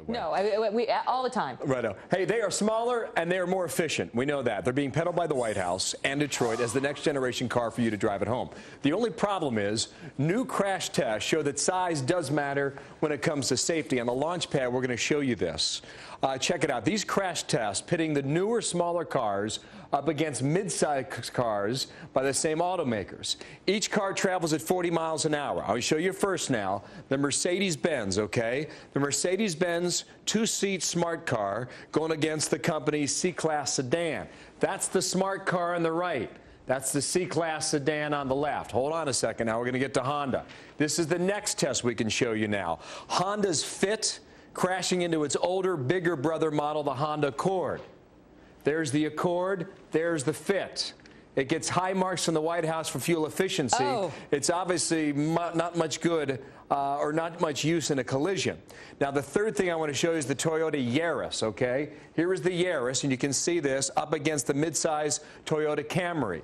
No, we all the time. Righto. Hey, they are smaller and they are more efficient. We know that. They're being peddled by the White House and Detroit as the next generation car for you to drive at home. The only problem is new crash tests show that size does matter when it comes to safety. On the launch pad, we're going to show you this. Check it out. These crash tests pitting the newer, smaller cars up against mid-size cars by the same automakers. Each car travels at 40 miles an hour. I'll show you first now the Mercedes-Benz, okay? The Mercedes-Benz two-seat smart car going against the company's C-Class sedan. That's the smart car on the right. That's the C-Class sedan on the left. Hold on a second. Now we're going to get to Honda. This is the next test we can show you now. Honda's Fit crashing into its older, bigger brother model, the Honda Accord. There's the Accord. There's the Fit. It gets high marks from the White House for fuel efficiency. Oh. It's obviously not much good or not much use in a collision. Now, the third thing I want to show you is the Toyota Yaris, okay? Here is the Yaris, and you can see this up against the midsize Toyota Camry.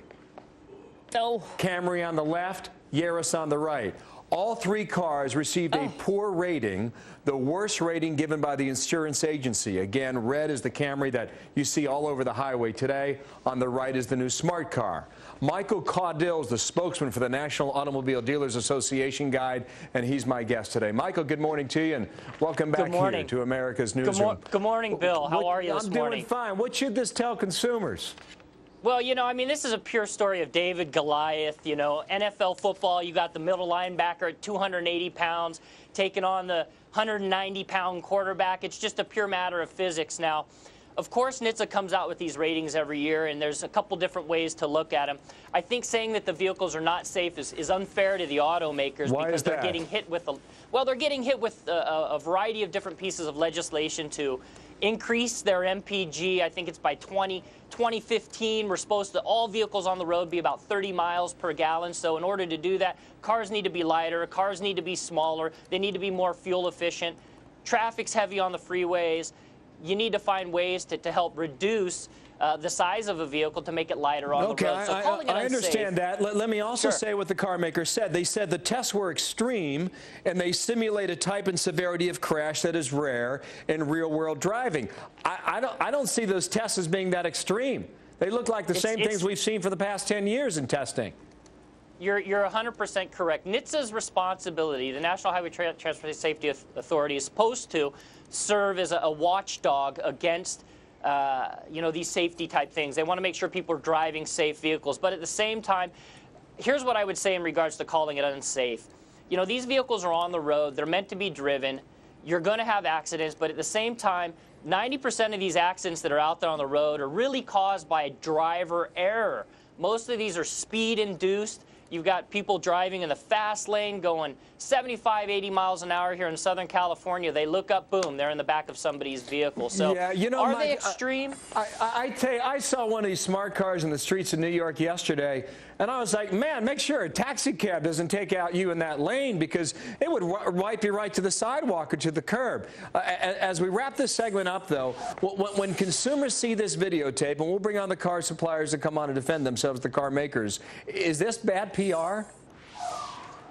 Oh. Camry on the left, Yaris on the right. All three cars received a poor rating, the worst rating given by the insurance agency. Again, red is the Camry that you see all over the highway today. On the right is the new smart car. Michael Caudill is the spokesman for the National Automobile Dealers Association Guide, and he's my guest today. Michael, good morning to you, and welcome back here to America's Newsroom. Good morning, Bill. How are you this morning? I'm doing fine. What should this tell consumers? Well, you know, I mean, this is a pure story of David Goliath. You know, NFL football, you got the middle linebacker at 280 pounds taking on the 190-pound quarterback. It's just a pure matter of physics now. Of course, NHTSA comes out with these ratings every year, and there's a couple different ways to look at them. I think saying that the vehicles are not safe is unfair to the automakers. Why because is that? They're getting hit with they're getting hit with a variety of different pieces of legislation to increase their MPG. I think it's by 2015. We're supposed to, all vehicles on the road be about 30 miles per gallon. So in order to do that, cars need to be lighter, cars need to be smaller, they need to be more fuel efficient. Traffic's heavy on the freeways. You need to find ways to help reduce the size of a vehicle to make it lighter on the road. So I understand that. Let me also say what the car maker said. They said the tests were extreme, and they simulate a type and severity of crash that is rare in real-world driving. I don't see those tests as being that extreme. They look like the same things we've seen for the past 10 years in testing. You're 100% correct. NHTSA's responsibility, the National Highway Transportation Safety Authority, is supposed to serve as a watchdog against you know, these safety type things. They want to make sure people are driving safe vehicles. But at the same time, here's what I would say in regards to calling it unsafe. You know, these vehicles are on the road. They're meant to be driven. You're going to have accidents. But at the same time, 90% of these accidents that are out there on the road are really caused by driver error. Most of these are speed induced. You've got people driving in the fast lane going 75, 80 miles an hour here in Southern California. They look up, boom, they're in the back of somebody's vehicle. So yeah, you know, are they extreme? I tell you, I saw one of these smart cars in the streets of New York yesterday, and I was like, man, make sure a taxi cab doesn't take out you in that lane, because it would wipe you right to the sidewalk or to the curb. As we wrap this segment up, though, when consumers see this videotape, and we'll bring on the car suppliers to come on and defend themselves, the car makers, is this bad PR?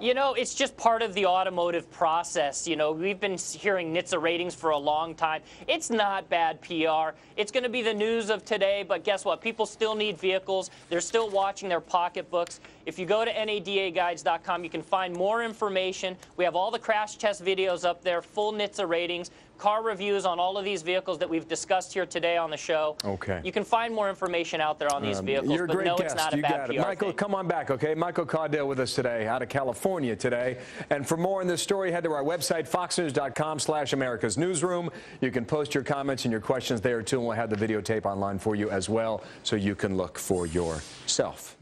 You know, it's just part of the automotive process. You know, we've been hearing NHTSA ratings for a long time. It's not bad PR. It's going to be the news of today, but guess what? People still need vehicles. They're still watching their pocketbooks. If you go to NADAguides.com, you can find more information. We have all the crash test videos up there, full NHTSA ratings, car reviews on all of these vehicles that we've discussed here today on the show. Okay. You can find more information out there on these vehicles, you're a great guest. It's not a bad PR Michael, thing. come on back, okay? Michael Caudill with us today, out of California today. And for more on this story, head to our website, foxnews.com/America's Newsroom. You can post your comments and your questions there, too, and we'll have the videotape online for you as well, so you can look for yourself.